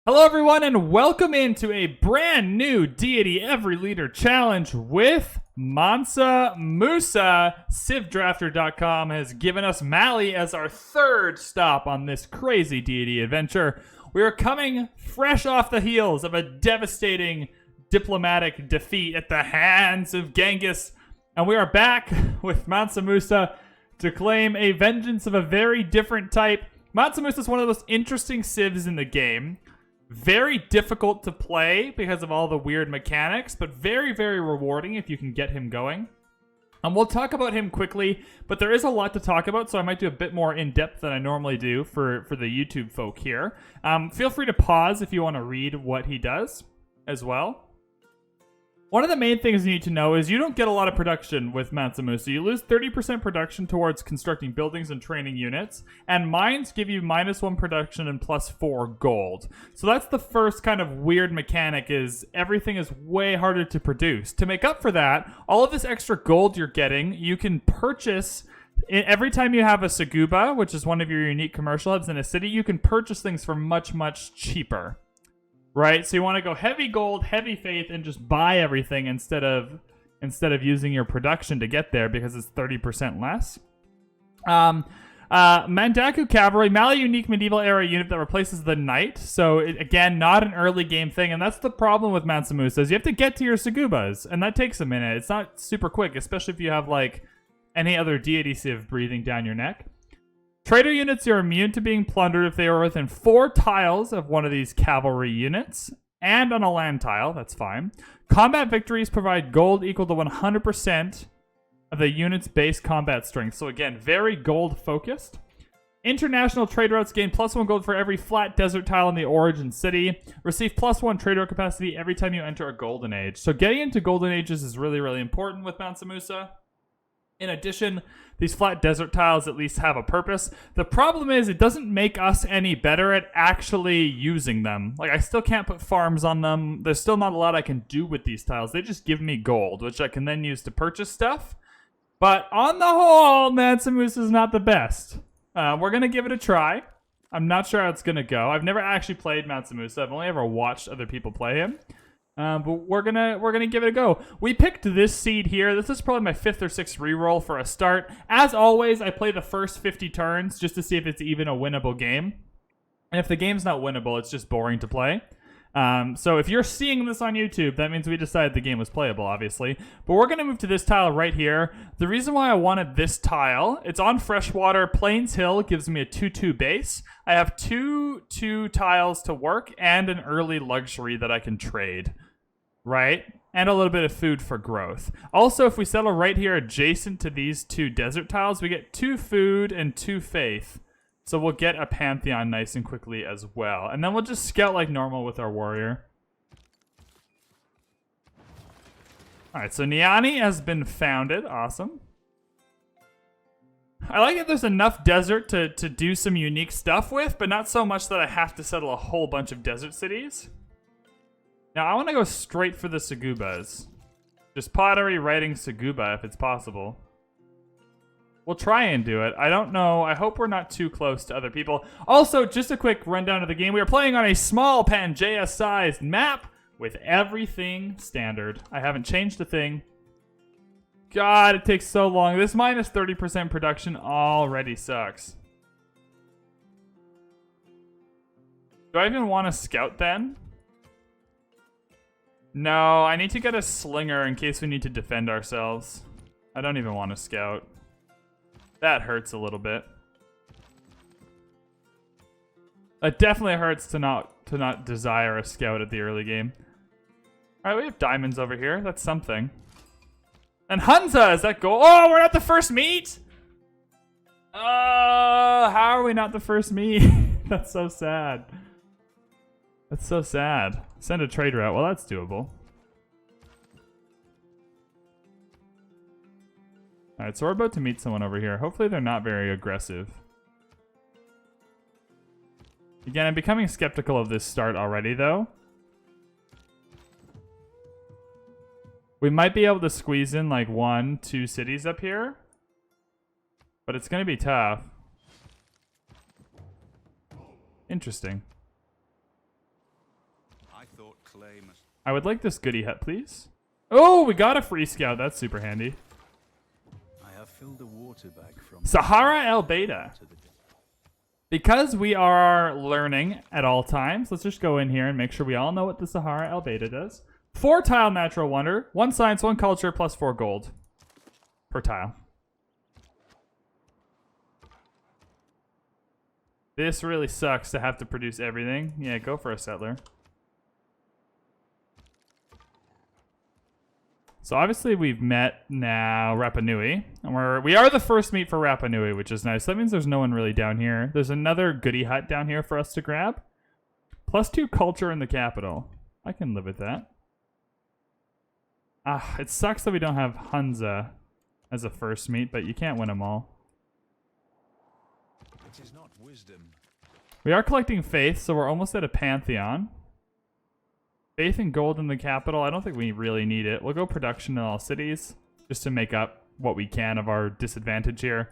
Hello everyone and welcome into a brand new Deity Every Leader Challenge with Mansa Musa. CivDrafter.com has given us Mali as our third stop on this crazy Deity adventure. We are coming fresh off the heels of a devastating diplomatic defeat at the hands of Genghis, and we are back with Mansa Musa to claim a vengeance of a very different type. Mansa Musa is one of the most interesting civs in the game. Very difficult to play because of all the weird mechanics, but very, very rewarding if you can get him going. And we'll talk about him quickly, but there is a lot to talk about, so I might do a bit more in-depth than I normally do for the YouTube folk here. Feel free to pause if you want to read what he does as well. One of the main things you need to know is you don't get a lot of production with Mansa Musa. You lose 30% production towards constructing buildings and training units, and mines give you -1 production and +4 gold. So that's the first kind of weird mechanic, is everything is way harder to produce. To make up for that, all of this extra gold you're getting, you can purchase. Every time you have a Saguba, which is one of your unique commercial hubs in a city, you can purchase things for much, much cheaper. Right, so you want to go heavy gold, heavy faith, and just buy everything instead of using your production to get there because it's 30% less. Mandaku Cavalry, Mali unique medieval era unit that replaces the knight. So again, not an early game thing, and that's the problem with Mansa Musa, is you have to get to your Sagubas, and that takes a minute. It's not super quick, especially if you have like any other deity civ breathing down your neck. Trader units are immune to being plundered if they are within 4 tiles of one of these cavalry units, and on a land tile, that's fine. Combat victories provide gold equal to 100% of the unit's base combat strength. So again, very gold focused. International trade routes gain +1 gold for every flat desert tile in the origin city. Receive +1 trade route capacity every time you enter a golden age. So getting into golden ages is really, really important with Mansa Musa. In addition, these flat desert tiles at least have a purpose. The problem is it doesn't make us any better at actually using them. Like, I still can't put farms on them. There's still not a lot I can do with these tiles. They just give me gold, which I can then use to purchase stuff. But on the whole, Mansa Musa is not the best. We're going to give it a try. I'm not sure how it's going to go. I've never actually played Mansa Musa. I've only ever watched other people play him. But we're gonna give it a go. We picked this seed here. This is probably my 5th or 6th reroll for a start. As always, I play the first 50 turns just to see if it's even a winnable game. And if the game's not winnable, it's just boring to play. So if you're seeing this on YouTube, that means we decided the game was playable, obviously. But we're gonna move to this tile right here. The reason why I wanted this tile, it's on freshwater. Plains Hill gives me a 2-2 base. I have two tiles to work and an early luxury that I can trade. Right? And a little bit of food for growth. Also, if we settle right here adjacent to these 2 desert tiles, we get 2 food and 2 faith. So we'll get a pantheon nice and quickly as well. And then we'll just scout like normal with our warrior. Alright, so Niani has been founded. Awesome. I like that there's enough desert to do some unique stuff with, but not so much that I have to settle a whole bunch of desert cities. Now, I want to go straight for the Sagubas. Just pottery writing Saguba if it's possible. We'll try and do it. I don't know. I hope we're not too close to other people. Also, just a quick rundown of the game. We are playing on a small Pangea-sized map with everything standard. I haven't changed a thing. God, it takes so long. This -30% production already sucks. Do I even want to scout then? No, I need to get a slinger in case we need to defend ourselves. I don't even want to scout. That hurts a little bit. It definitely hurts to not desire a scout at the early game. Alright, we have diamonds over here. That's something. And Hunza, is that gold? Oh, we're not the first meet? How are we not the first meet? That's so sad. That's so sad. Send a trade route. Well, that's doable. Alright, so we're about to meet someone over here. Hopefully they're not very aggressive. Again, I'm becoming skeptical of this start already, though. We might be able to squeeze in like 1-2 cities up here. But it's going to be tough. Interesting. thought clay must... I would like this goodie hut, please. Oh, we got a free scout. That's super handy. I have filled a water bag from... Sahara El Beta. Because we are learning at all times, let's just go in here and make sure we all know what the Sahara El Beta does. 4 tile natural wonder, 1 science, 1 culture, plus 4 gold per tile. This really sucks to have to produce everything. Yeah, go for a settler. So obviously we've met now Rapa Nui, and we are the first meet for Rapa Nui, which is nice. That means there's no one really down here. There's another goodie hut down here for us to grab. Plus 2 culture in the capital. I can live with that. It sucks that we don't have Hunza as a first meet, but you can't win them all. It is not wisdom. We are collecting faith, so we're almost at a pantheon. Faith and gold in the capital. I don't think we really need it. We'll go production in all cities just to make up what we can of our disadvantage here.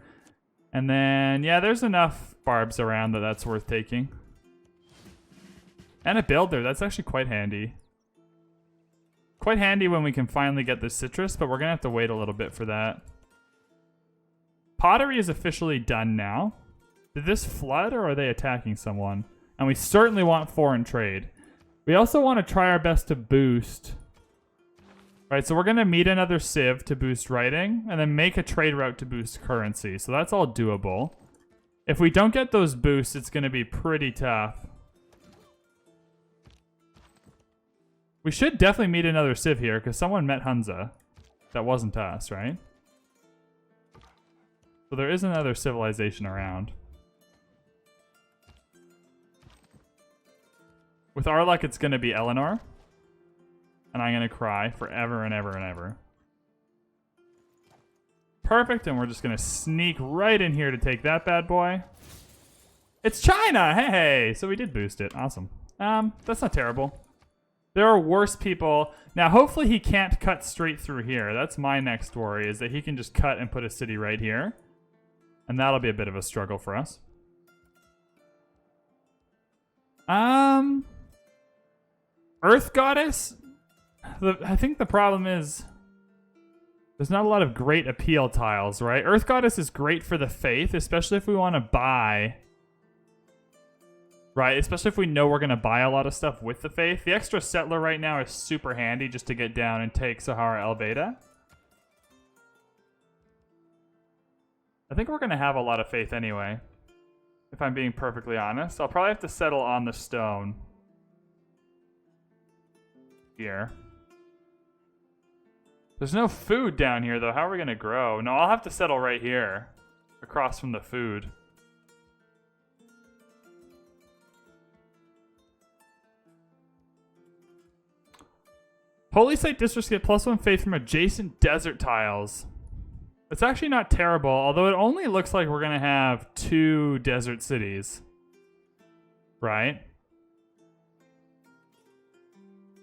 And then, yeah, there's enough barbs around that that's worth taking. And a builder. That's actually quite handy. Quite handy when we can finally get the citrus, but we're going to have to wait a little bit for that. Pottery is officially done now. Did this flood or are they attacking someone? And we certainly want foreign trade. We also want to try our best to boost. Right, so we're going to meet another civ to boost writing and then make a trade route to boost currency. So that's all doable. If we don't get those boosts, it's going to be pretty tough. We should definitely meet another civ here because someone met Hunza. That wasn't us, right? So there is another civilization around. With our luck, it's going to be Eleanor. And I'm going to cry forever and ever and ever. Perfect, and we're just going to sneak right in here to take that bad boy. It's China! Hey! So we did boost it. Awesome. That's not terrible. There are worse people. Now, hopefully he can't cut straight through here. That's my next worry, is that he can just cut and put a city right here. And that'll be a bit of a struggle for us. Earth Goddess? I think the problem is there's not a lot of great appeal tiles, right? Earth Goddess is great for the faith, especially if we want to buy. Right, especially if we know we're going to buy a lot of stuff with the faith. The extra settler right now is super handy just to get down and take Sahara El Beta. I think we're going to have a lot of faith anyway, if I'm being perfectly honest. I'll probably have to settle on the stone. Here. There's no food down here, though. How are we going to grow? No, I'll have to settle right here, across from the food. Holy Site districts get +1 faith from adjacent desert tiles. It's actually not terrible, although it only looks like we're going to have 2 desert cities. Right?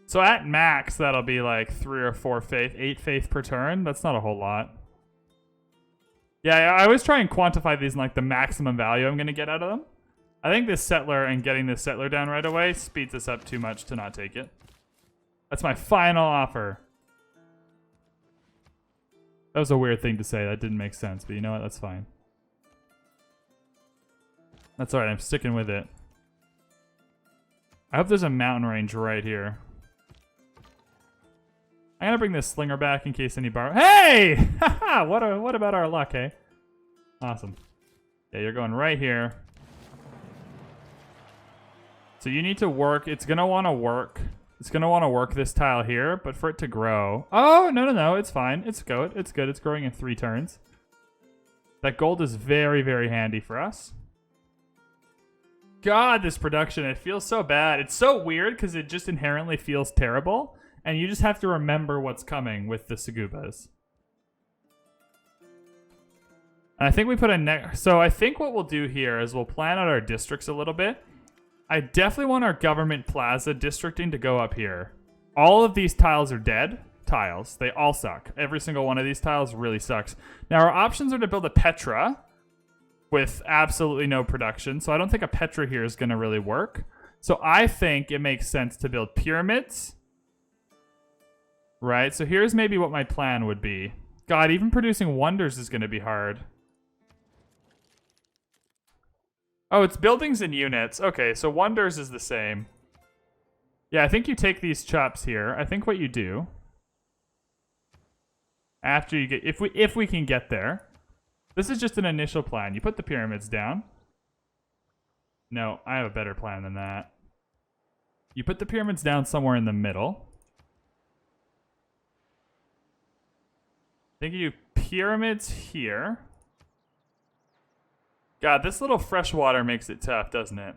So at max, that'll be like 3 or 4 faith, 8 faith per turn. That's not a whole lot. Yeah, I always try and quantify these in like the maximum value I'm going to get out of them. I think this settler and getting this settler down right away speeds us up too much to not take it. That's my final offer. That was a weird thing to say. That didn't make sense, but you know what? That's fine. That's alright. I'm sticking with it. I hope there's a mountain range right here. I'm gonna bring this slinger back in case any bar. Hey! Haha! What about our luck, eh? Awesome. Yeah, you're going right here. So you need to work. It's gonna want to work. It's gonna want to work this tile here, but for it to grow. Oh no! It's fine. It's good. It's good. It's growing in 3 turns. That gold is very, very handy for us. God, this production, it feels so bad. It's so weird because it just inherently feels terrible. And you just have to remember what's coming with the Sagubas. And I think we put a so I think what we'll do here is we'll plan out our districts a little bit. I definitely want our government plaza districting to go up here. All of these tiles are dead tiles. They all suck. Every single one of these tiles really sucks. Now our options are to build a Petra with absolutely no production. So I don't think a Petra here is going to really work. So I think it makes sense to build pyramids. Right? So here's maybe what my plan would be. God, even producing wonders is going to be hard. Oh, it's buildings and units. Okay, so wonders is the same. Yeah, I think you take these chops here. I think what you do after you get, if we can get there, this is just an initial plan. You put the pyramids down. No, I have a better plan than that. You put the pyramids down somewhere in the middle. I think you do pyramids here. God, this little fresh water makes it tough, doesn't it?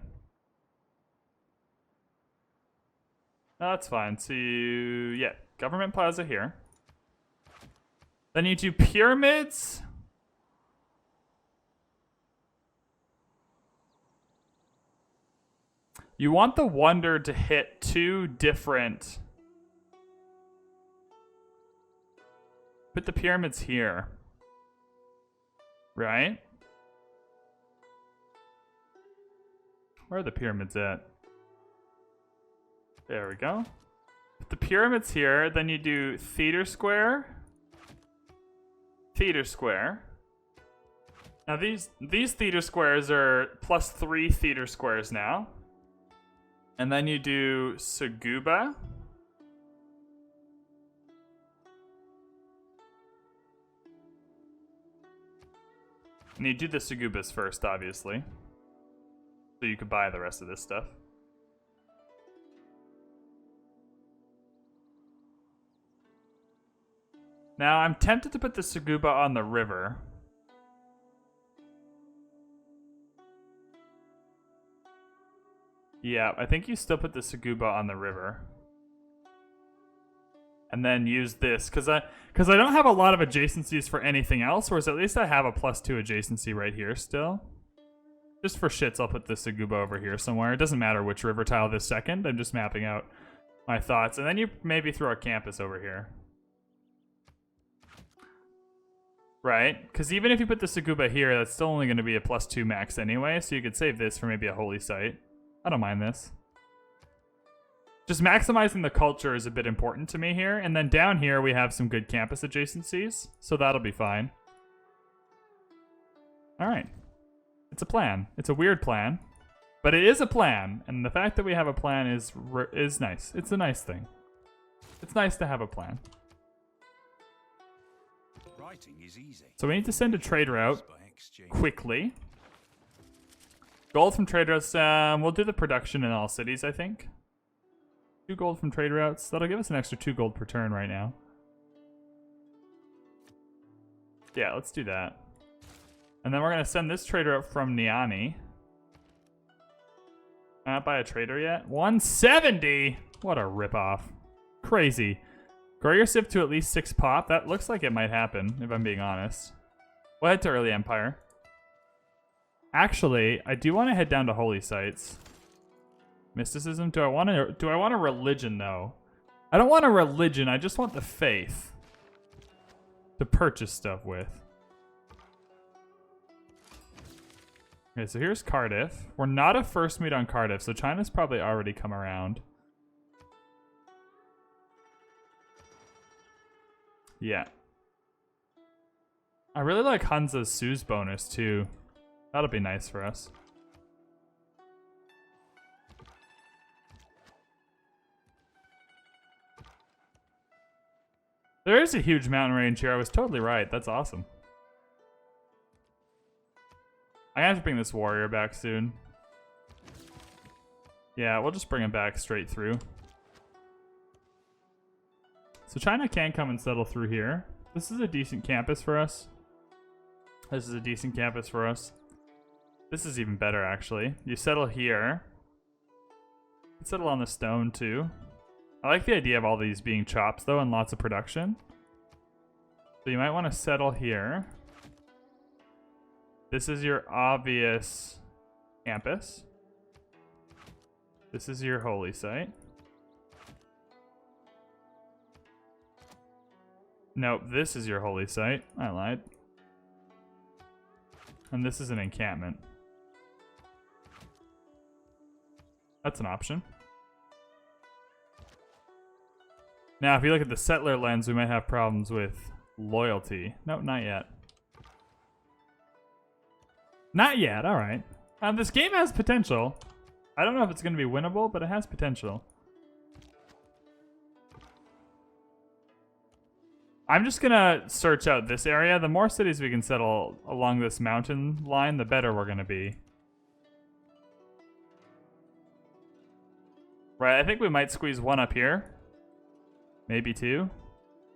No, that's fine. So yeah, government plaza here. Then you do pyramids. You want the wonder to hit 2 different... Put the pyramids here. Right? Where are the pyramids at? There we go. Put the pyramids here, then you do theater square. Theater square. Now these theater squares are +3 theater squares now. And then you do Saguba. And you do the Sagubas first, obviously. So you could buy the rest of this stuff. Now, I'm tempted to put the Saguba on the river. Yeah, I think you still put the Saguba on the river. And then use this, because I don't have a lot of adjacencies for anything else, whereas at least I have a +2 adjacency right here still. Just for shits, I'll put the Saguba over here somewhere. It doesn't matter which river tile this second. I'm just mapping out my thoughts. And then you maybe throw a campus over here. Right? Because even if you put the Saguba here, that's still only going to be a +2 max anyway, so you could save this for maybe a holy site. I don't mind this. Just maximizing the culture is a bit important to me here. And then down here, we have some good campus adjacencies, so that'll be fine. All right. It's a plan. It's a weird plan, but it is a plan. And the fact that we have a plan is nice. It's a nice thing. It's nice to have a plan. Writing is easy. So we need to send a trade route quickly. Gold from trade routes. We'll do the production in all cities, I think. 2 gold from trade routes. That'll give us an extra 2 gold per turn right now. Yeah, let's do that. And then we're going to send this trader up from Niani. Not buy a trader yet. 170! What a ripoff. Crazy. Grow your civ to at least 6 pop. That looks like it might happen, if I'm being honest. We'll head to early empire. Actually, I do want to head down to holy sites. Mysticism? Do I want a religion, though? I don't want a religion. I just want the faith to purchase stuff with. Okay, so here's Cardiff. We're not a first meet on Cardiff, so China's probably already come around. Yeah. I really like Hansa's Sue's bonus, too. That'll be nice for us. There is a huge mountain range here. I was totally right. That's awesome. I have to bring this warrior back soon. Yeah, we'll just bring him back straight through. So China can come and settle through here. This is a decent campus for us. This is a decent campus for us. This is even better, actually. You settle here. You can settle on the stone, too. I like the idea of all these being chops, though, and lots of production. So you might want to settle here. This is your obvious campus. This is your holy site. Nope, this is your holy site. I lied. And this is an encampment. That's an option. Now, if you look at the settler lens, we might have problems with loyalty. Nope, not yet. Not yet, alright. This game has potential. I don't know if it's going to be winnable, but it has potential. I'm just going to search out this area. The more cities we can settle along this mountain line, the better we're going to be. Right, I think we might squeeze one up here. Maybe two.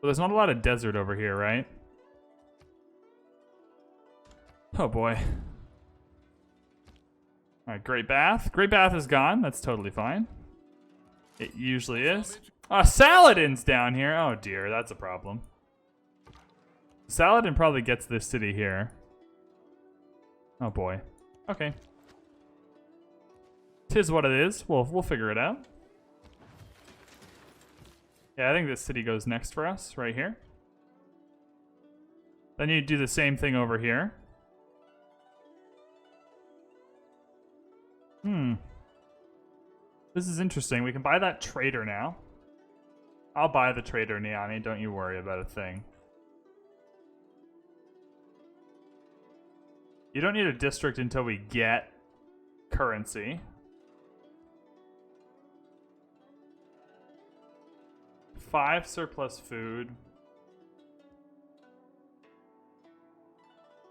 But there's not a lot of desert over here, right? Oh boy. Alright, Great Bath. Great Bath is gone. That's totally fine. It usually is. Saladin's down here. Oh dear, that's a problem. Saladin probably gets this city here. Oh boy. Okay. 'Tis what it is. We'll figure it out. Yeah, I think this city goes next for us, right here. Then you do the same thing over here. This is interesting. We can buy that trader now. I'll buy the trader, Niani. Don't you worry about a thing. You don't need a district until we get currency. 5 surplus food.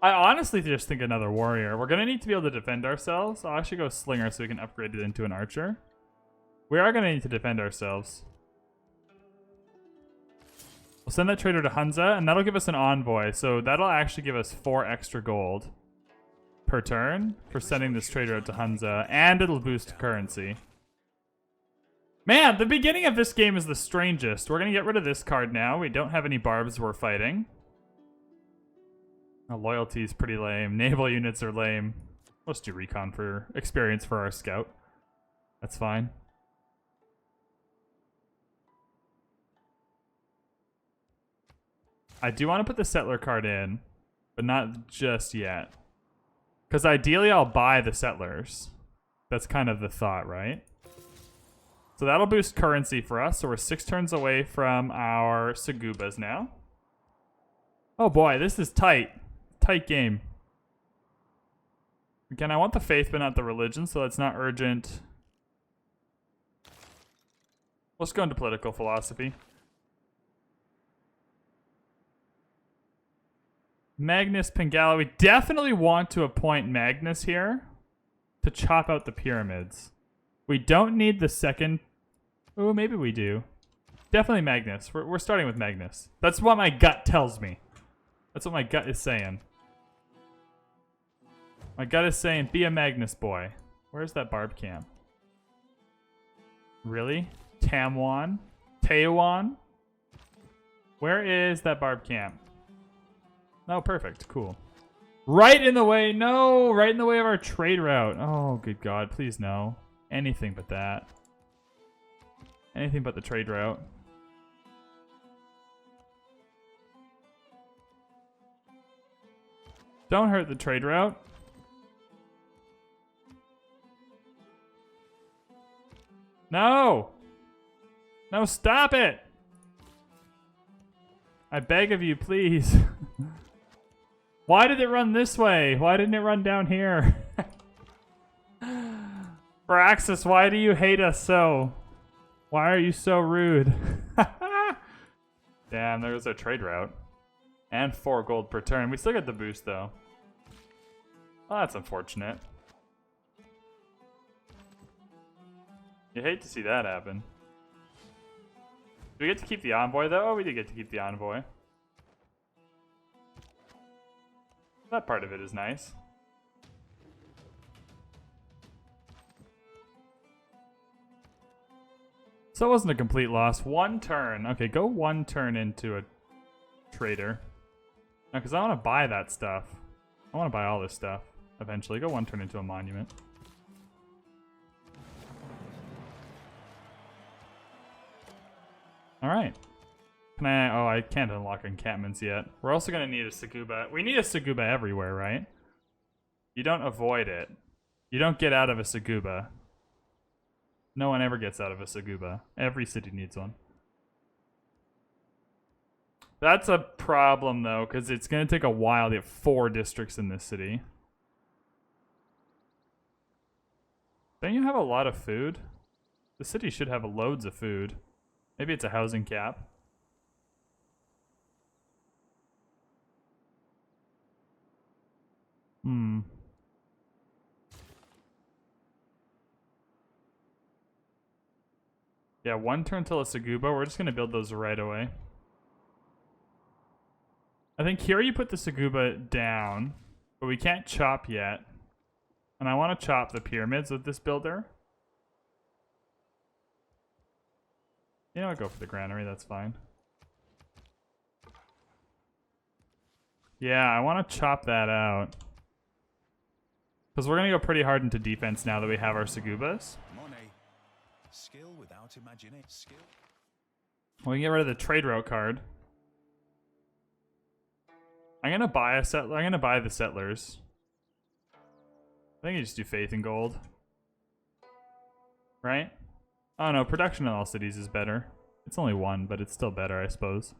I honestly just think another warrior. We're going to need to be able to defend ourselves. I'll actually go slinger so we can upgrade it into an archer. We are going to need to defend ourselves. We'll send that trader to Hunza, and that'll give us an envoy. So that'll actually give us 4 extra gold per turn for sending this trader out to Hunza, and it'll boost currency. Man, the beginning of this game is the strangest. We're going to get rid of this card now. We don't have any barbs we're fighting. Loyalty is pretty lame. Naval units are lame. Let's do recon for experience for our scout. That's fine. I do want to put the settler card in, but not just yet. Because ideally I'll buy the settlers. That's kind of the thought, right? So that'll boost currency for us. So we're 6 turns away from our Sagubas now. Oh boy, this is tight. Tight game. Again, I want the faith but not the religion, so that's not urgent. Let's go into political philosophy. Magnus Pingala. We definitely want to appoint Magnus here to chop out the pyramids. We don't need the second. Oh, maybe we do. Definitely Magnus. We're starting with Magnus. That's what my gut tells me. That's what my gut is saying. My gut is saying, be a Magnus boy. Where's that barb camp? Really? Tamwan? Taiwan? Where is that barb camp? Oh, perfect. Cool. Right in the way. No! Right in the way of our trade route. Oh, good God. Please no. Anything but that. Anything but the trade route. Don't hurt the trade route. No! No, stop it! I beg of you, please. Why did it run this way? Why didn't it run down here? Firaxis, why do you hate us so? Why are you so rude? Damn, there was our trade route. And 4 gold per turn. We still get the boost, though. Well, that's unfortunate. You hate to see that happen. Do we get to keep the envoy, though? Oh, we did get to keep the envoy. That part of it is nice. So it wasn't a complete loss. 1 turn. Okay, go 1 turn into a trader. No, because I want to buy that stuff. I want to buy all this stuff eventually. Go 1 turn into a monument. Alright. Can I... Oh, I can't unlock encampments yet. We're also going to need a Saguba. We need a Saguba everywhere, right? You don't avoid it. You don't get out of a Saguba. No one ever gets out of a Saguba. Every city needs one. That's a problem, though, because it's going to take a while to get 4 districts in this city. Don't you have a lot of food? The city should have loads of food. Maybe it's a housing cap. Yeah, 1 turn till a Saguba. We're just going to build those right away. I think here you put the Saguba down, but we can't chop yet. And I want to chop the pyramids with this builder. You know what, go for the granary, that's fine. Yeah, I want to chop that out. Because we're going to go pretty hard into defense now that we have our Sagubas. Skill without imagination. Skill. We can get rid of the trade route card. I'm gonna buy a settler. I'm gonna buy the settlers. I think you just do faith and gold. Right? Oh no, production in all cities is better. It's only 1, but it's still better, I suppose.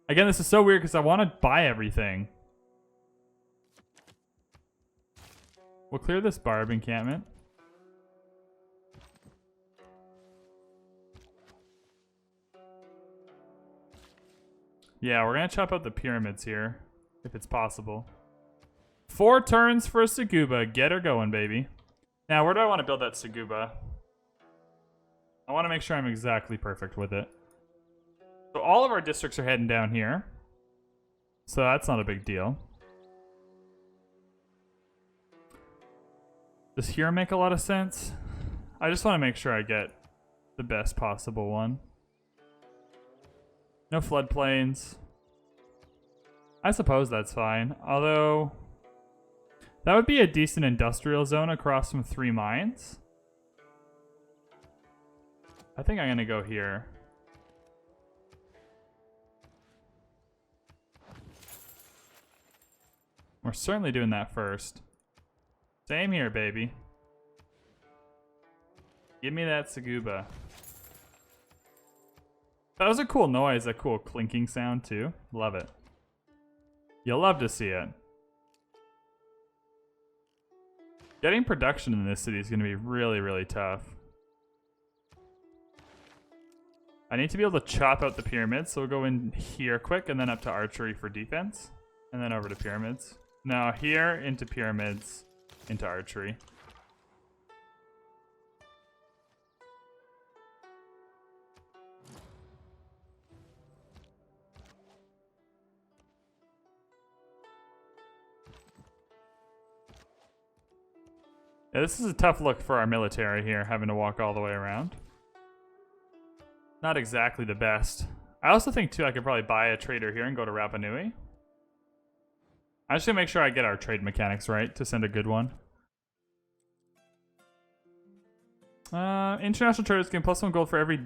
Again, this is so weird because I want to buy everything. We'll clear this barb encampment. Yeah, we're going to chop out the pyramids here, if it's possible. 4 turns for a Saguba. Get her going, baby. Now, where do I want to build that Saguba? I want to make sure I'm exactly perfect with it. So all of our districts are heading down here. So that's not a big deal. Does here make a lot of sense? I just want to make sure I get the best possible one. No floodplains. I suppose that's fine. Although, that would be a decent industrial zone across from 3 mines. I think I'm going to go here. We're certainly doing that first. Same here, baby. Give me that Saguba. That was a cool noise, a cool clinking sound too. Love it. You'll love to see it. Getting production in this city is going to be really, really tough. I need to be able to chop out the pyramids, so we'll go in here quick and then up to archery for defense. And then over to pyramids. Now here, into pyramids, into archery. Yeah, this is a tough look for our military here, having to walk all the way around. Not exactly the best. I also think, too, I could probably buy a trader here and go to Rapa Nui. I'm just going to make sure I get our trade mechanics right to send a good one. International traders gain +1 gold for every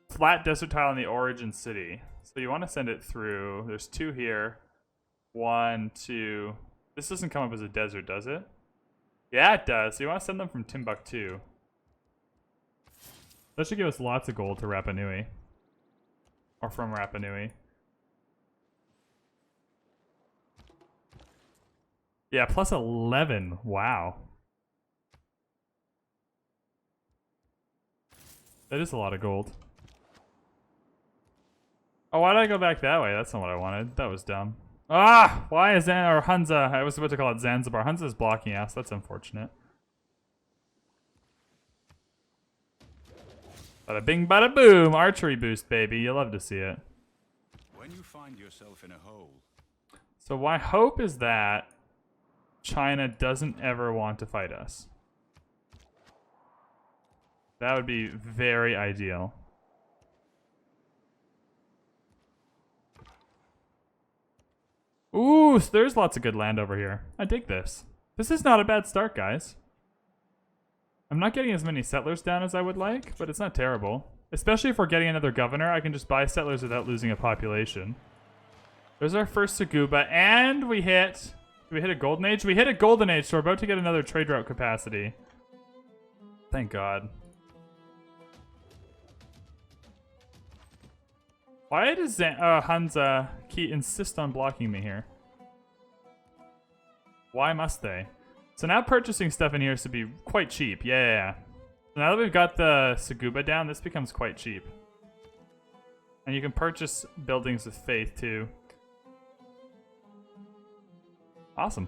flat desert tile in the origin city. So you want to send it through. There's 2 here. 1, 2. This doesn't come up as a desert, does it? Yeah, it does. So you want to send them from Timbuktu. That should give us lots of gold to Rapa Nui. Or from Rapa Nui. Yeah, +11. Wow. That is a lot of gold. Oh, why did I go back that way? That's not what I wanted. That was dumb. Ah! Why is Hunza? I was about to call it Zanzibar. Hunza's blocking us. That's unfortunate. Bada bing, bada boom. Archery boost, baby. You'll love to see it. When you find yourself in a hole. So my hope is that China doesn't ever want to fight us. That would be very ideal. Ooh, so there's lots of good land over here. I dig this. This is not a bad start, guys. I'm not getting as many settlers down as I would like, but it's not terrible. Especially if we're getting another governor, I can just buy settlers without losing a population. There's our first Saguba, and we hit... Did we hit a golden age? We hit a golden age, so we're about to get another trade route capacity. Thank God. Why does Hansa insist on blocking me here? Why must they? So now purchasing stuff in here should be quite cheap. Yeah. So now that we've got the Saguba down, this becomes quite cheap. And you can purchase buildings with faith too. Awesome.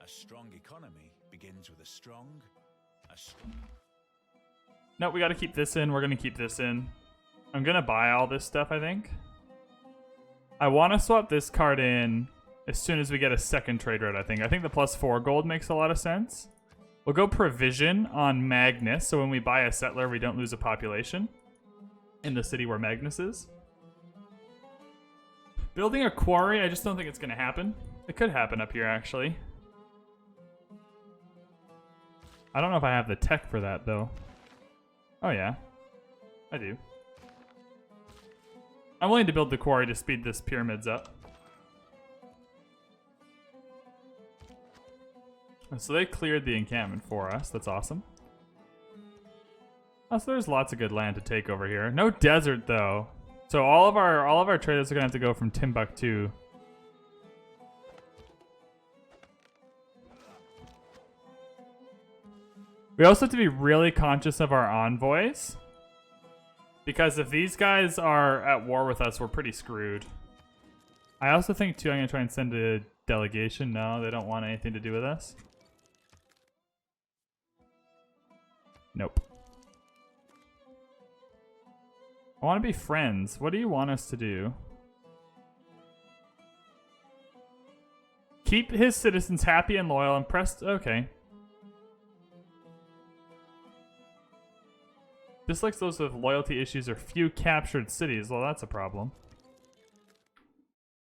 A strong economy begins with a strong. No, we got to keep this in. We're going to keep this in. I'm going to buy all this stuff, I think. I want to swap this card in as soon as we get a second trade route, I think. I think the +4 gold makes a lot of sense. We'll go provision on Magnus, so when we buy a settler, we don't lose a population in the city where Magnus is. Building a quarry, I just don't think it's going to happen. It could happen up here, actually. I don't know if I have the tech for that, though. Oh, yeah. I do. I'm willing to build the quarry to speed this pyramids up. So they cleared the encampment for us. That's awesome. Oh, so there's lots of good land to take over here. No desert, though. So all of our traders are going to have to go from Timbuktu. We also have to be really conscious of our envoys. Because if these guys are at war with us, we're pretty screwed. I also think, too, I'm going to try and send a delegation. No, they don't want anything to do with us. Nope. I want to be friends. What do you want us to do? Keep his citizens happy and loyal and pressed. Okay. Dislikes those with loyalty issues or few captured cities. Well, that's a problem.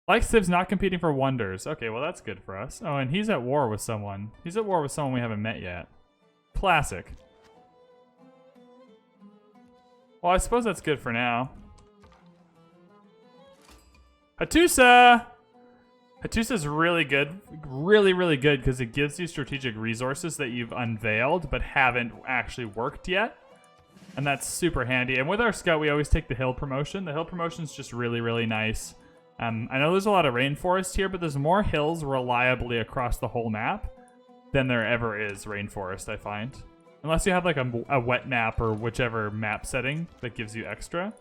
Like Civ's not competing for wonders. Okay, well, that's good for us. Oh, and he's at war with someone. He's at war with someone we haven't met yet. Classic. Well, I suppose that's good for now. Hattusa! Hattusa's really good. Really, really good because it gives you strategic resources that you've unveiled but haven't actually worked yet. And that's super handy. And with our scout, we always take the hill promotion. The hill promotion is just really, really nice. I know there's a lot of rainforest here, but there's more hills reliably across the whole map than there ever is rainforest, I find. Unless you have like a wet map or whichever map setting that gives you extra.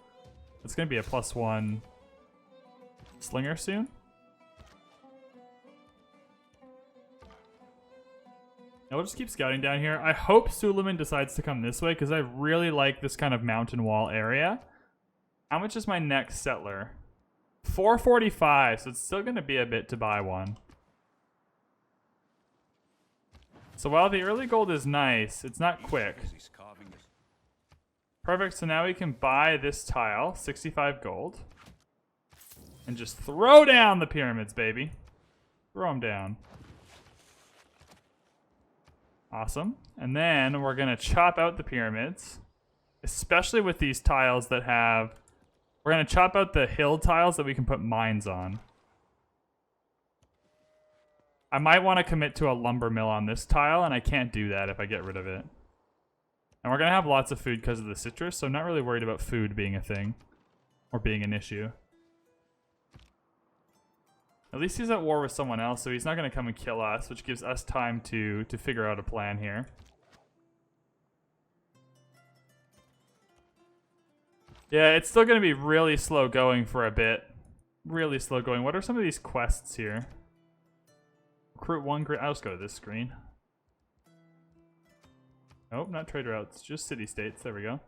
It's going to be a +1 slinger soon. Now we'll just keep scouting down here. I hope Suleiman decides to come this way because I really like this kind of mountain wall area. How much is my next settler? 445, so it's still going to be a bit to buy one. So while the early gold is nice, it's not quick. Perfect, so now we can buy this tile, 65 gold. And just throw down the pyramids, baby. Throw them down. Awesome. And then we're going to chop out the pyramids. Especially with these tiles that have... We're going to chop out the hill tiles that we can put mines on. I might want to commit to a lumber mill on this tile, and I can't do that if I get rid of it. And we're going to have lots of food because of the citrus, so I'm not really worried about food being a thing. Or being an issue. At least he's at war with someone else, so he's not going to come and kill us, which gives us time to figure out a plan here. Yeah, it's still going to be really slow going for a bit. Really slow going. What are some of these quests here? Recruit one grid. I'll just go to this screen. Nope, not trade routes. Just city states. There we go.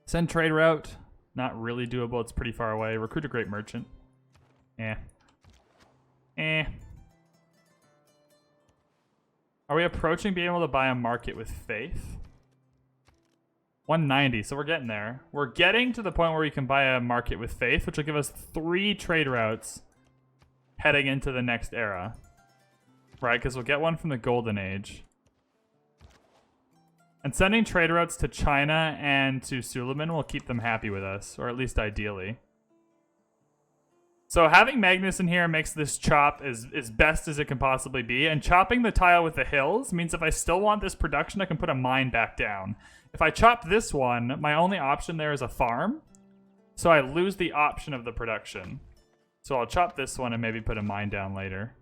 Send trade route. Not really doable. It's pretty far away. Recruit a great merchant. Are we approaching being able to buy a market with faith? 190, so we're getting there. We're getting to the point where we can buy a market with faith, which will give us 3 trade routes heading into the next era. Right, because we'll get one from the Golden Age. And sending trade routes to China and to Suleiman will keep them happy with us, or at least ideally. So having Magnus in here makes this chop as best as it can possibly be, and chopping the tile with the hills means if I still want this production, I can put a mine back down. If I chop this one, my only option there is a farm, so I lose the option of the production. So I'll chop this one and maybe put a mine down later.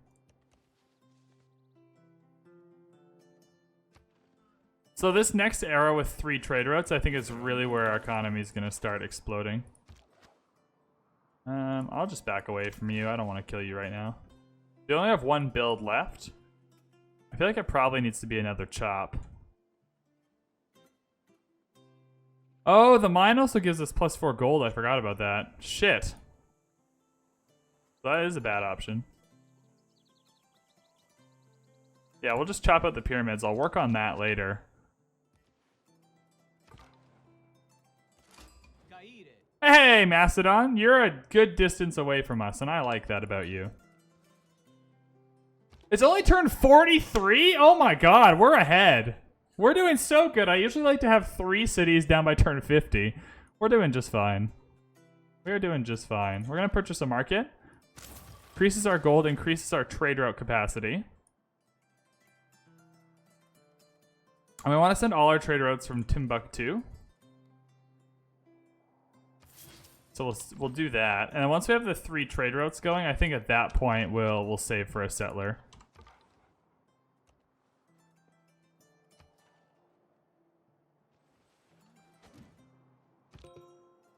So this next era with 3 trade routes, I think is really where our economy is going to start exploding. I'll just back away from you. I don't want to kill you right now. We only have 1 build left. I feel like it probably needs to be another chop. Oh, the mine also gives us +4 gold. I forgot about that. Shit. That is a bad option. Yeah, we'll just chop out the pyramids. I'll work on that later. Hey, Mastodon, you're a good distance away from us, and I like that about you. It's only turned 43? Oh my god, we're ahead. We're doing so good. I usually like to have 3 cities down by turn 50. We're doing just fine. We're doing just fine. We're going to purchase a market. Increases our gold, increases our trade route capacity. And we want to send all our trade routes from Timbuktu. So we'll do that. And then once we have the 3 trade routes going, I think at that point we'll save for a settler.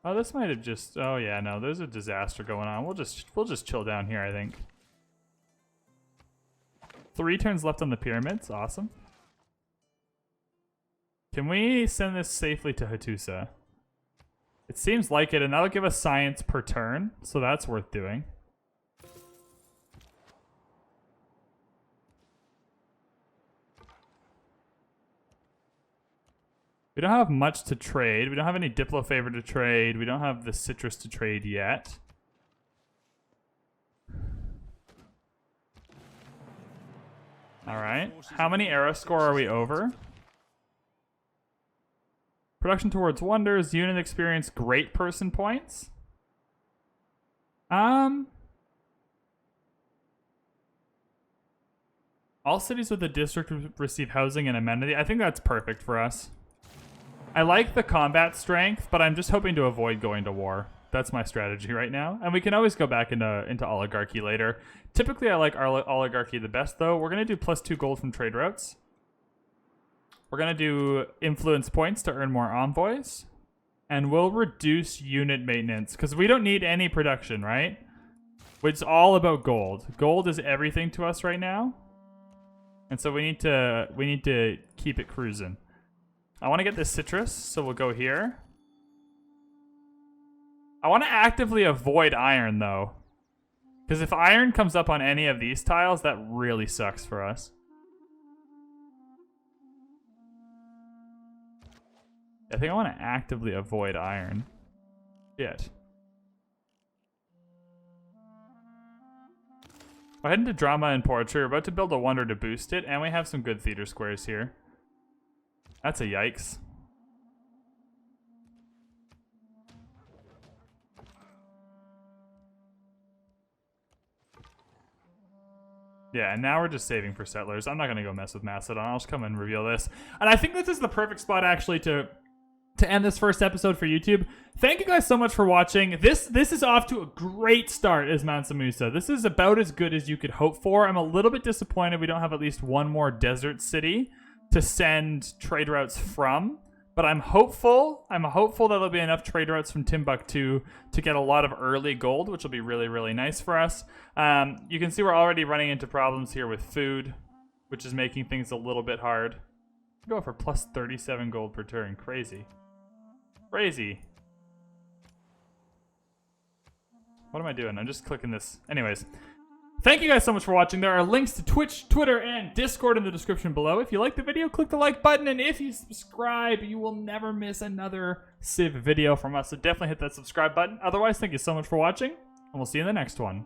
Oh, this might have just... Oh yeah, no, there's a disaster going on. We'll just chill down here, I think. 3 turns left on the pyramids. Awesome. Can we send this safely to Hattusa? It seems like it, and that'll give us science per turn, so that's worth doing. We don't have much to trade. We don't have any Diplo favor to trade. We don't have the citrus to trade yet. Alright. How many era score are we over? Production towards wonders, unit experience, great person points. All cities with the district receive housing and amenity. I think that's perfect for us. I like the combat strength, but I'm just hoping to avoid going to war. That's my strategy right now. And we can always go back into oligarchy later. Typically, I like oligarchy the best, though. We're going to do +2 gold from trade routes. We're going to do influence points to earn more envoys. And we'll reduce unit maintenance, because we don't need any production, right? It's all about gold. Gold is everything to us right now. And so we need to keep it cruising. I want to get this citrus, so we'll go here. I want to actively avoid iron, though. Because if iron comes up on any of these tiles, that really sucks for us. I think I want to actively avoid iron. Shit. We're heading to drama and poetry. We're about to build a wonder to boost it, and we have some good theater squares here. That's a yikes. Yeah, and now we're just saving for settlers. I'm not going to go mess with Macedon. I'll just come and reveal this. And I think this is the perfect spot, actually, to end this first episode for YouTube. Thank you guys so much for watching. This is off to a great start as Mansa Musa. This is about as good as you could hope for. I'm a little bit disappointed we don't have at least one more desert city to send trade routes from. But I'm hopeful that there'll be enough trade routes from Timbuktu to get a lot of early gold, which will be really, really nice for us. You can see we're already running into problems here with food, which is making things a little bit hard. Go for plus 37 gold per turn. Crazy. Crazy. What am I doing? I'm just clicking this. Anyways, thank you guys so much for watching. There are links to Twitch, Twitter, and Discord in the description below. If you like the video, click the like button, and if you subscribe, you will never miss another Civ video from us. So definitely hit that subscribe button. Otherwise, thank you so much for watching, and we'll see you in the next one.